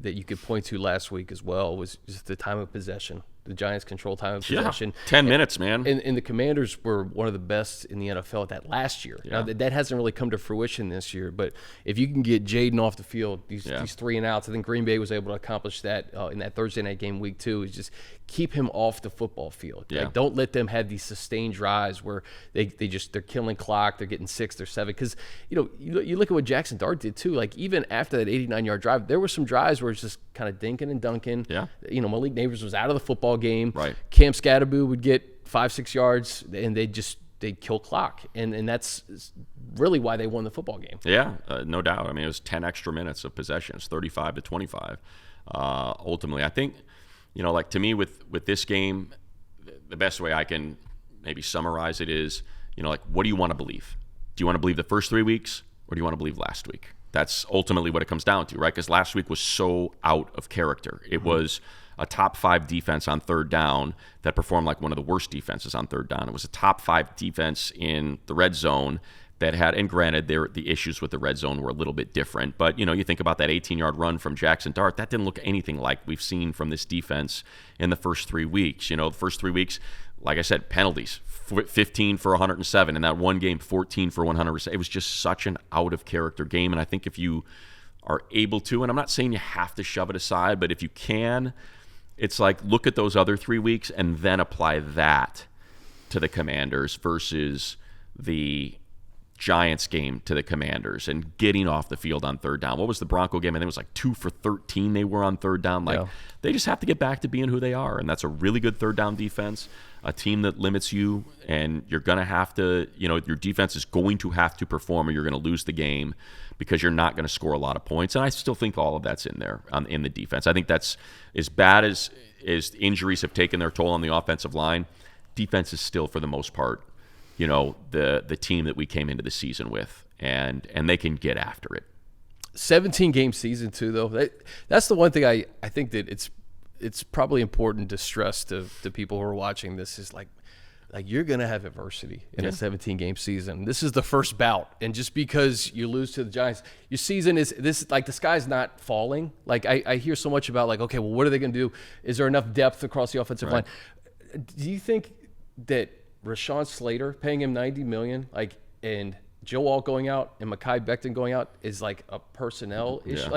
you could point to last week as well was just the time of possession. The Giants control time of possession. 10 minutes, man. And the Commanders were one of the best in the NFL at that last year. Yeah. Now, that hasn't really come to fruition this year, but if you can get Jayden off the field, these 3 and outs, I think Green Bay was able to accomplish that in that Thursday night game week 2, is just keep him off the football field. Yeah. Like, don't let them have these sustained drives where they're killing clock, they're getting 6 or 7. Because, you look at what Jackson Dart did too. Like, even after that 89-yard drive, there were some drives where it's just kind of dinking and dunking. Yeah. Malik Neighbors was out of the football game. Right. Cam Scadaboo would get 5-6 yards, and they'd kill clock, and that's really why they won the football game. Yeah, no doubt. I mean, it was 10 extra minutes of possessions, 35-25. Ultimately, I think, to me with this game, the best way I can maybe summarize it is, what do you want to believe? Do you want to believe the first 3 weeks, or do you want to believe last week? That's ultimately what it comes down to, right? Because last week was so out of character. It was a top 5 defense on third down that performed like one of the worst defenses on third down. It was a top 5 defense in the red zone that had, and granted, the issues with the red zone were a little bit different, but you think about that 18-yard run from Jackson Dart, that didn't look anything like we've seen from this defense in the first 3 weeks. The first 3 weeks, like I said, penalties, 15 for 107, in that one game, 14 for 100. It was just such an out-of-character game, and I think if you are able to, and I'm not saying you have to shove it aside, but if you can, it's like look at those other 3 weeks and then apply that to the Commanders versus the Giants game to the Commanders and getting off the field on third down. What was the Bronco game? I think it was like 2 for 13 they were on third down. They just have to get back to being who they are, and that's a really good third down defense, a team that limits you, and you're going to have to, your defense is going to have to perform or you're going to lose the game because you're not going to score a lot of points. And I still think all of that's in there in the defense. I think that's as bad as injuries have taken their toll on the offensive line. Defense is still, for the most part, the team that we came into the season with, and they can get after it. 17-game season too, though. That's the one thing I think that it's probably important to stress to people who are watching this is like you're gonna have adversity in a 17-game season. This is the first bout, and just because you lose to the Giants, your season is this. Like, the sky's not falling. Like, I hear so much about, like, okay, well, what are they gonna do? Is there enough depth across the offensive line? Do you think that Rashawn Slater paying him $90 million, and Joe Alt going out and Mekhi Becton going out is like a personnel issue?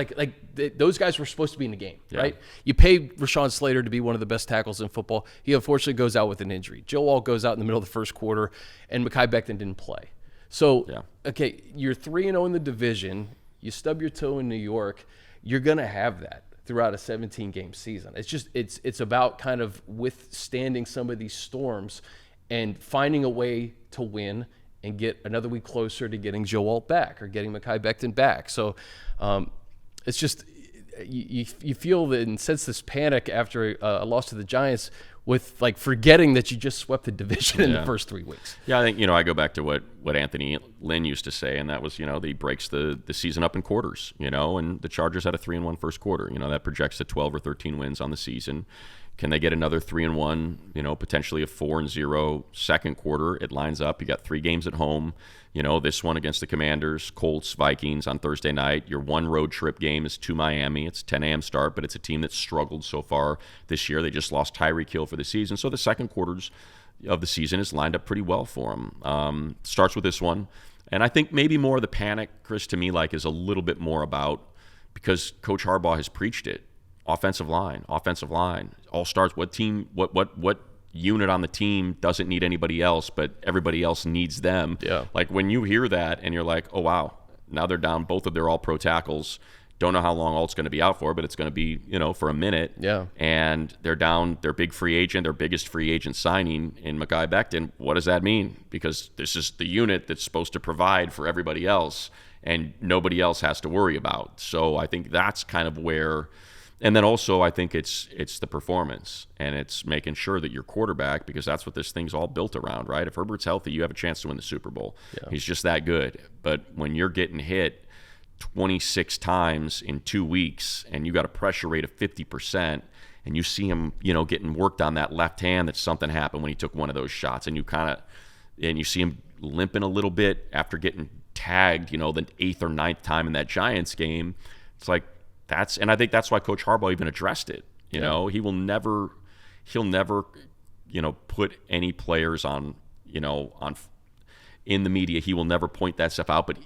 Those guys were supposed to be in the game, right? You pay Rashawn Slater to be one of the best tackles in football. He unfortunately goes out with an injury. Joe Alt goes out in the middle of the first quarter, and Mekhi Becton didn't play. So, okay, you're 3-0 in the division. You stub your toe in New York. You're going to have that throughout a 17-game season. It's just it's about kind of withstanding some of these storms and finding a way to win and get another week closer to getting Joe Alt back or getting Mekhi Becton back. So it's just you feel that and sense this panic after a loss to the Giants with like forgetting that you just swept the division in the first 3 weeks. Yeah, I think, I go back to what Anthony Lynn used to say, and that was, that he breaks the season up in quarters, and the Chargers had a 3-1 first quarter. That projects to 12 or 13 wins on the season. Can they get another 3-1, potentially a 4-0 second quarter? It lines up. You got 3 games at home. This one against the Commanders, Colts, Vikings on Thursday night. Your one road trip game is to Miami. It's a 10 a.m. start, but it's a team that's struggled so far this year. They just lost Tyreek Hill for the season. So the second quarters of the season is lined up pretty well for them. Starts with this one. And I think maybe more of the panic, Chris, to me, is a little bit more about, because Coach Harbaugh has preached it, offensive line, all starts. What team, what unit on the team doesn't need anybody else, but everybody else needs them. Yeah. When you hear that and you're like, oh, wow, now they're down both of their all-pro tackles. Don't know how long Alt's going to be out for, but it's going to be, for a minute. Yeah. And they're down their big free agent, their biggest free agent signing in Mekhi Becton. What does that mean? Because this is the unit that's supposed to provide for everybody else, and nobody else has to worry about. So I think that's kind of where. And then also I think it's the performance, and it's making sure that your quarterback, because that's what this thing's all built around, right? If Herbert's healthy, you have a chance to win the Super Bowl. Yeah. He's just that good. But when you're getting hit 26 times in 2 weeks and you got a pressure rate of 50%, and you see him, getting worked on that left hand, that something happened when he took one of those shots, and you see him limping a little bit after getting tagged, the 8th or 9th time in that Giants game. It's like, and I think that's why Coach Harbaugh even addressed it. He'll never, put any players on in the media. He will never point that stuff out. But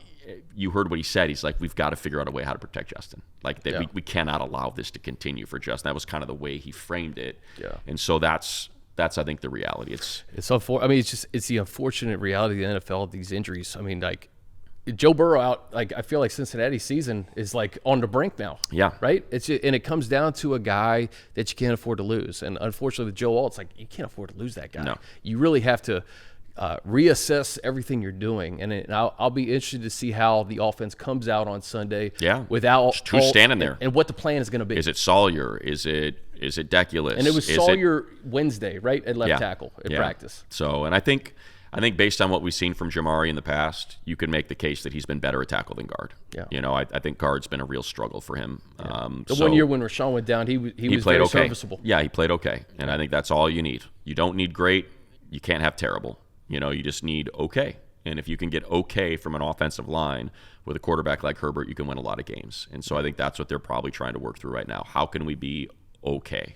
you heard what he said. He's like, we've got to figure out a way how to protect Justin. We cannot allow this to continue for Justin. That was kind of the way he framed it. Yeah. And so that's I think the reality. It's the unfortunate reality of the NFL of these injuries. Joe Burrow out, I feel like Cincinnati's season is on the brink now. Yeah. Right? And it comes down to a guy that you can't afford to lose. And unfortunately with Joe Alt, you can't afford to lose that guy. No. You really have to reassess everything you're doing. And I'll be interested to see how the offense comes out on Sunday. Yeah. Without who's Alt standing there. And what the plan is going to be. Is it Sawyer? Is it Deculus? And it was Sawyer Wednesday, right, at left tackle at practice. So, and I think based on what we've seen from Jamari in the past, you can make the case that he's been better at tackle than guard. Yeah. I think guard's been a real struggle for him. Yeah. The 1 year when Rashawn went down, he was played very okay. serviceable. Yeah, he played okay. And I think that's all you need. You don't need great. You can't have terrible. You just need okay. And if you can get okay from an offensive line with a quarterback like Herbert, you can win a lot of games. And so I think that's what they're probably trying to work through right now. How can we be okay?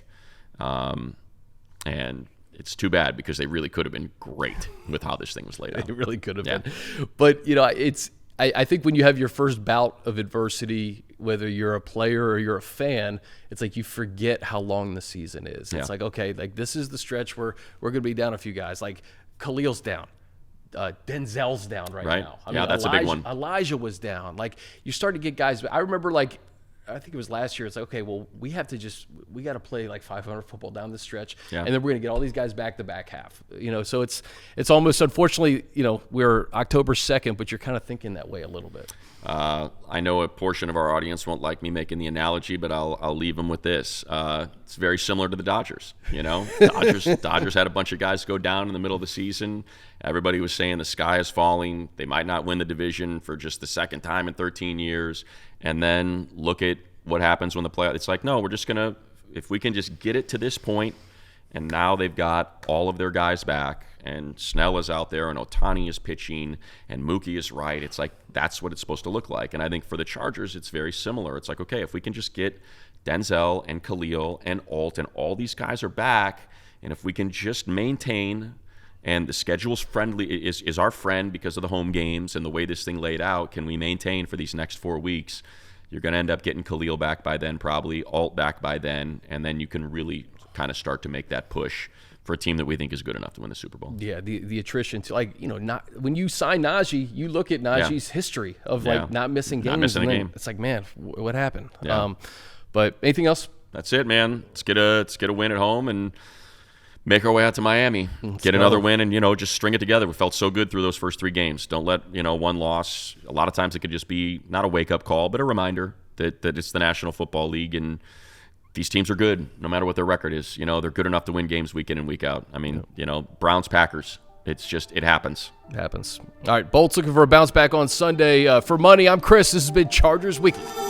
And it's too bad because they really could have been great with how this thing was laid out. They really could have been. But, I think when you have your first bout of adversity, whether you're a player or you're a fan, it's like you forget how long the season is. It's like, okay, this is the stretch where we're going to be down a few guys. Khalil's down. Denzel's down right now. That's a big one. Elijah was down. You start to get guys. I remember I think it was last year. It's okay, well, we got to play 500 football down the stretch, and then we're going to get all these guys back the back half. So it's almost, unfortunately, we're October 2nd, but you're kind of thinking that way a little bit. I know a portion of our audience won't like me making the analogy, but I'll leave them with this. It's very similar to the Dodgers. Dodgers had a bunch of guys go down in the middle of the season. Everybody was saying the sky is falling. They might not win the division for just the second time in 13 years. And then look at what happens when the playoff. It's like, no, we're just gonna, if we can just get it to this point, and now they've got all of their guys back, and Snell is out there, and Ohtani is pitching, and Mookie is right. It's like, that's what it's supposed to look like. And I think for the Chargers, it's very similar. It's like, okay, if we can just get Denzel and Khalil and Alt, and all these guys are back, and if we can just maintain, and the schedule's friendly, is our friend because of the home games and the way this thing laid out, can we maintain for these next 4 weeks? You're going to end up getting Khalil back by then, probably Alt back by then, and then you can really kind of start to make that push for a team that we think is good enough to win the Super Bowl. Yeah, the attrition to not when you sign Najee, you look at Najee's history of not missing games. Not missing a game. It's like, man, what happened? Yeah. But anything else? That's it, man. Let's get a win at home, and make our way out to Miami, get another win, and, just string it together. We felt so good through those first 3 games. Don't let, one loss. A lot of times it could just be not a wake-up call, but a reminder that it's the National Football League, and these teams are good no matter what their record is. They're good enough to win games week in and week out. I mean, Browns, Packers. It's just, it happens. All right, Bolts looking for a bounce back on Sunday. For Money, I'm Chris. This has been Chargers Weekly.